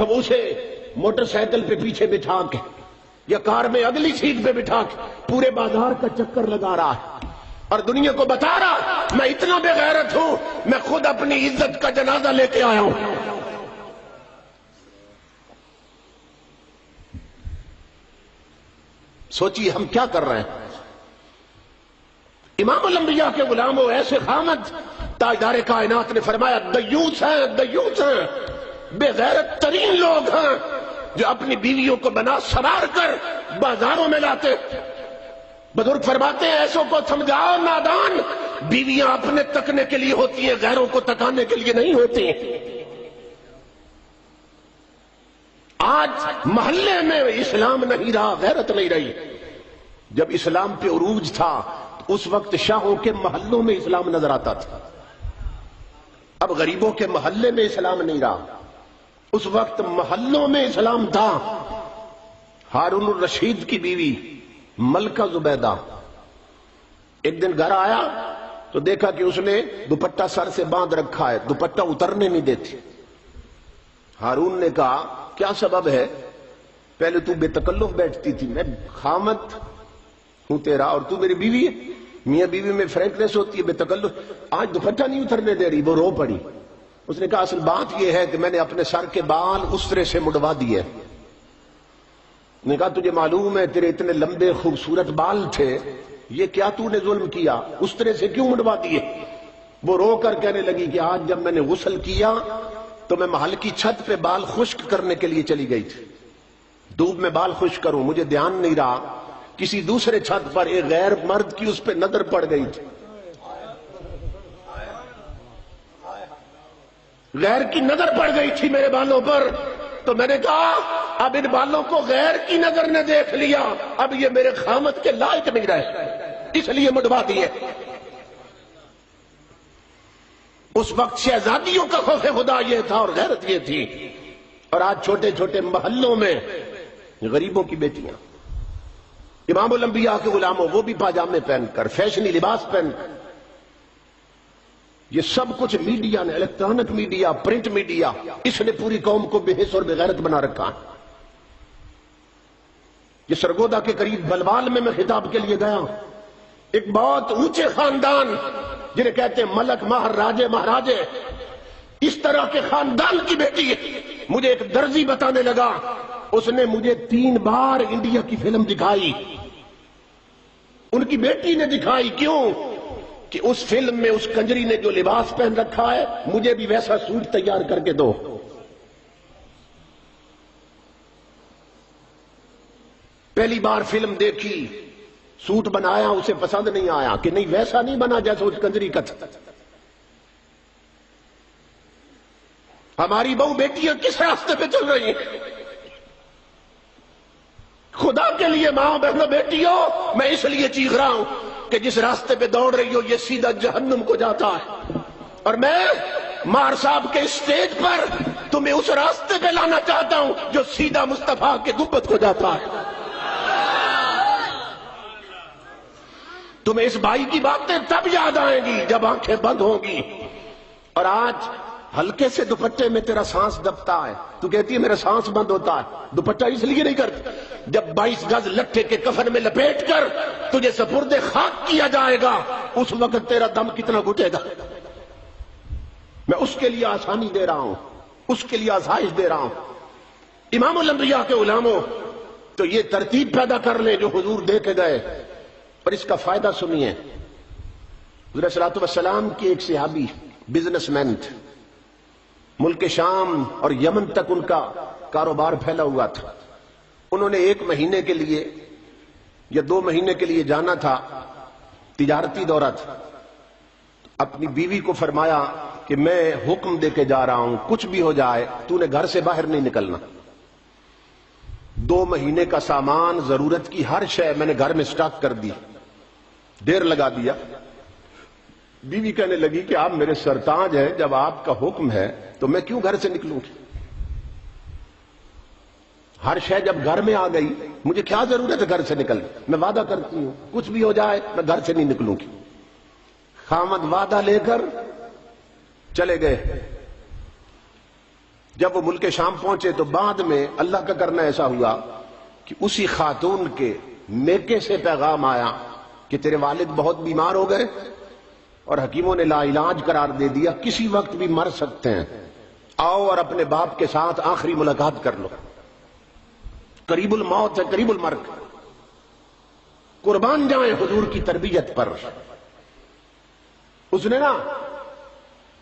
تو اسے motor cycle پہ پیچھے بٹھا کے یا کار میں اگلی سیٹ پہ بٹھا کے پورے بازار کا چکر لگا رہا ہے اور دنیا کو بتا رہا میں اتنا بے غیرت ہوں، میں خود اپنی عزت کا جنازہ لے کے آیا ہوں۔ سوچیے ہم کیا کر رہے ہیں۔ امام الانبیاء کے غلاموں، ایسے خامد تاجدار کائنات نے فرمایا دیوس ہیں، بے غیرت ترین لوگ ہیں جو اپنی بیویوں کو بنا سوار کر بازاروں میں لاتے۔ بزرگ فرماتے ہیں ایسوں کو سمجھاؤ نادان، بیویاں اپنے تکنے کے لیے ہوتی ہیں، غیروں کو تکانے کے لیے نہیں ہوتی۔ آج محلے میں اسلام نہیں رہا، غیرت نہیں رہی۔ جب اسلام پہ عروج تھا اس وقت شاہوں کے محلوں میں اسلام نظر آتا تھا، اب غریبوں کے محلے میں اسلام نہیں رہا، اس وقت محلوں میں اسلام تھا۔ ہارون الرشید کی بیوی ملکہ زبیدہ ایک دن گھر آیا تو دیکھا کہ اس نے دوپٹہ سر سے باندھ رکھا ہے، دوپٹہ اترنے نہیں دیتی۔ ہارون نے کہا کیا سبب ہے؟ پہلے تو بے تکلف بیٹھتی تھی، میں خامد ہوں تیرا اور تو میری بیوی ہے، میاں بیوی میں فرینکنیس ہوتی ہے، بے تکلف، آج دوپٹہ نہیں اترنے دے رہی۔ وہ رو پڑی۔ اس نے کہا اصل بات یہ ہے کہ میں نے اپنے سر کے بال اس طرح سے مڈوا دیے۔ نے کہا تجھے معلوم ہے تیرے اتنے لمبے خوبصورت بال تھے، یہ کیا تو نے ظلم کیا، اس طرح سے کیوں مڈوا دیے؟ وہ رو کر کہنے لگی کہ آج جب میں نے غسل کیا تو میں محل کی چھت پہ بال خشک کرنے کے لیے چلی گئی تھی، دھوپ میں بال خشک کروں، مجھے دھیان نہیں رہا، کسی دوسرے چھت پر ایک غیر مرد کی اس پہ نظر پڑ گئی تھی، غیر کی نظر پڑ گئی تھی میرے بالوں پر، تو میں نے کہا اب ان بالوں کو غیر کی نظر نے دیکھ لیا، اب یہ میرے خامد کے لائق نہیں رہے، اس لیے مڈوا دیے۔ اس وقت شہزادیوں کا خوف خدا یہ تھا اور غیرت یہ تھی، اور آج چھوٹے چھوٹے محلوں میں غریبوں کی بیٹیاں، امام الانبیاء کے غلاموں، وہ بھی پاجامے پہن کر، فیشنی لباس پہن کر، یہ سب کچھ میڈیا نے، الیکٹرانک میڈیا، پرنٹ میڈیا، اس نے پوری قوم کو بے حس اور بے غیرت بنا رکھا ہے۔ یہ سرگودا کے قریب بلوال میں خطاب کے لیے گیا، ایک بہت اونچے خاندان جنہیں کہتے ہیں ملک، مہر، راجے، مہاراجے، اس طرح کے خاندان کی بیٹی ہے۔ مجھے ایک درزی بتانے لگا، اس نے مجھے 3 بار انڈیا کی فلم دکھائی، ان کی بیٹی نے دکھائی، کیوں کہ اس فلم میں اس کنجری نے جو لباس پہن رکھا ہے مجھے بھی ویسا سوٹ تیار کر کے دو۔ پہلی بار فلم دیکھی، سوٹ بنایا، اسے پسند نہیں آیا کہ نہیں ویسا نہیں بنا جیسا اس کنجری کا تھا۔ ہماری بہو بیٹیاں کس راستے پہ چل رہی ہیں؟ خدا کے لیے ماں بہنوں بیٹیوں، میں اس لیے چیخ رہا ہوں کہ جس راستے پہ دوڑ رہی ہو یہ سیدھا جہنم کو جاتا ہے، اور میں مار صاحب کے اسٹیج پر تمہیں اس راستے پہ لانا چاہتا ہوں جو سیدھا مصطفیٰ کے گنبد کو جاتا ہے۔ تمہیں اس بھائی کی باتیں تب یاد آئیں گی جب آنکھیں بند ہوں گی۔ اور آج ہلکے سے دوپٹے میں تیرا سانس دبتا ہے، تو کہتی ہے میرا سانس بند ہوتا ہے، دوپٹہ اس لیے نہیں کرتی، جب 22 گز لٹھے کے کفن میں لپیٹ کر تجھے سپرد خاک کیا جائے گا اس وقت تیرا دم کتنا گھٹے گا۔ میں اس کے لیے آسانی دے رہا ہوں، اس کے لیے آسائش دے رہا ہوں۔ امام الانبیاء کے غلاموں، تو یہ ترتیب پیدا کر لیں جو حضور دے کے گئے، اور اس کا فائدہ سنیے۔ حضور صلی اللہ علیہ وسلم کی ایک صحابی بزنس مین تھے، ملک شام اور یمن تک ان کا کاروبار پھیلا ہوا تھا۔ انہوں نے 1 مہینے کے لیے یا 2 مہینے کے لیے جانا تھا، تجارتی دورہ تھا۔ اپنی بیوی کو فرمایا کہ میں حکم دے کے جا رہا ہوں، کچھ بھی ہو جائے تو نے گھر سے باہر نہیں نکلنا۔ 2 مہینے کا سامان، ضرورت کی ہر شے میں نے گھر میں سٹاک کر دی، دیر لگا دیا۔ بیوی کہنے لگی کہ آپ میرے سرتاج ہیں، جب آپ کا حکم ہے تو میں کیوں گھر سے نکلوں گی؟ ہر شے جب گھر میں آ گئی مجھے کیا ضرورت ہے گھر سے نکل، میں وعدہ کرتی ہوں کچھ بھی ہو جائے میں گھر سے نہیں نکلوں گی۔ خامد وعدہ لے کر چلے گئے۔ جب وہ ملک شام پہنچے تو بعد میں اللہ کا کرنا ایسا ہوا کہ اسی خاتون کے میکے سے پیغام آیا کہ تیرے والد بہت بیمار ہو گئے اور حکیموں نے لا علاج قرار دے دیا، کسی وقت بھی مر سکتے ہیں، آؤ اور اپنے باپ کے ساتھ آخری ملاقات کر لو، قریب الموت ہے، قریب المرگ۔ قربان جائیں حضور کی تربیت پر۔ اس نے نا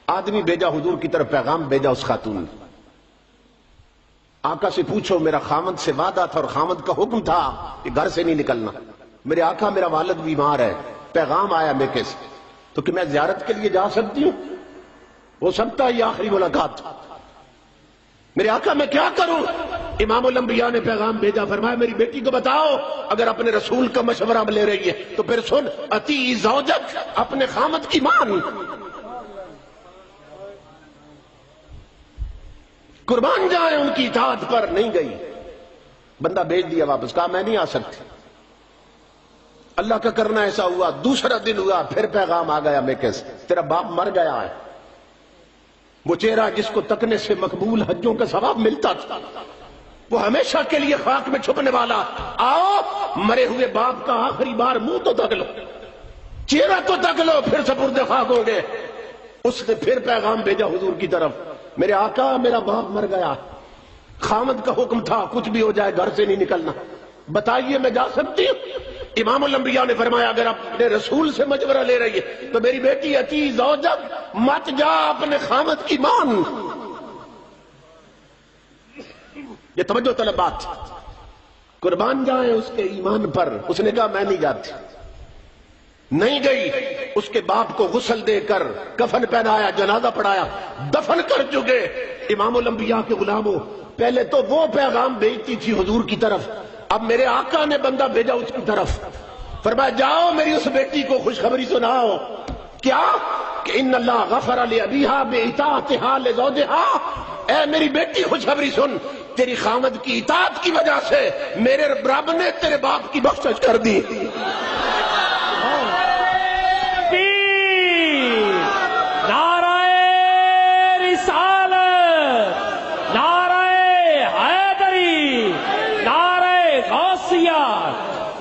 آدمی بھیجا حضور کی طرف، پیغام بھیجا اس خاتون نے، آقا سے پوچھو میرا خامد سے وعدہ تھا اور خامد کا حکم تھا کہ گھر سے نہیں نکلنا، میرے آقا میرا والد بیمار ہے، پیغام آیا میکے سے، تو کہ میں زیارت کے لیے جا سکتی ہوں؟ ہو سکتا ہے یہ آخری ملاقات، میرے آقا میں کیا کروں؟ امام الانبیاء نے پیغام بھیجا، فرمایا میری بیٹی کو بتاؤ اگر اپنے رسول کا مشورہ لے رہی ہے تو پھر سن، اطیعی زوجک، اپنے خامد کی مان۔ قربان جائیں ان کی اطاعت پر، نہیں گئی، بندہ بھیج دیا واپس، کہا میں نہیں آ سکتی۔ اللہ کا کرنا ایسا ہوا، دوسرا دن ہوا، پھر پیغام آ گیا میکے سے، تیرا باپ مر گیا ہے۔ وہ چہرہ جس کو تکنے سے مقبول حجوں کا ثواب ملتا تھا، وہ ہمیشہ کے لیے خاک میں چھپنے والا، آؤ مرے ہوئے باپ کا آخری بار منہ تو تک لو، چہرہ تو تک لو، پھر سپرد خاک ہو گئے۔ اس نے پھر پیغام بھیجا حضور کی طرف، میرے آقا میرا باپ مر گیا، خامد کا حکم تھا کچھ بھی ہو جائے گھر سے نہیں نکلنا، بتائیے میں جا سکتی ہوں؟ امام الانبیاء نے فرمایا اگر اپنے رسول سے مشورہ لے رہی ہے تو میری بیٹی اطیع زوجک، مت جا، اپنے خامد کی مان۔ یہ توجہ طلب بات، قربان جائیں اس کے ایمان پر۔ اس نے کہا میں نہیں جاتی، نہیں گئی۔ اس کے باپ کو غسل دے کر کفن پہنایا، جنازہ پڑھایا، دفن کر چکے۔ امام الانبیاء کے غلاموں، پہلے تو وہ پیغام بھیجتی تھی حضور کی طرف، اب میرے آقا نے بندہ بھیجا اس کی طرف، فرمایا جاؤ میری اس بیٹی کو خوشخبری سناؤ۔ کیا کہ ان اللہ غفر لأبیہا بإطاعتہا لزوجہا، اے میری بیٹی خوشخبری سن، تیری خامد کی اطاعت کی وجہ سے میرے رب نے تیرے باپ کی بخشش کر دی۔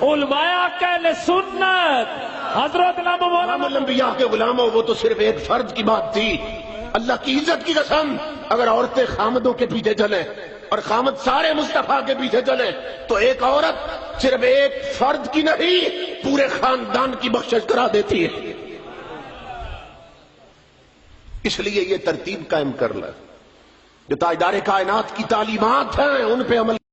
علماء اہل سنت، حضرت امام الانبیاء کے غلاموں، وہ تو صرف ایک فرد کی بات تھی۔ اللہ کی عزت کی قسم، اگر عورتیں خامدوں کے پیچھے چلیں اور خامد سارے مصطفیٰ کے پیچھے چلیں تو ایک عورت صرف ایک فرد کی نہیں پورے خاندان کی بخشش کرا دیتی ہے۔ اس لیے یہ ترتیب قائم کر لیں، جو تاجدار کائنات کی تعلیمات ہیں ان پہ عمل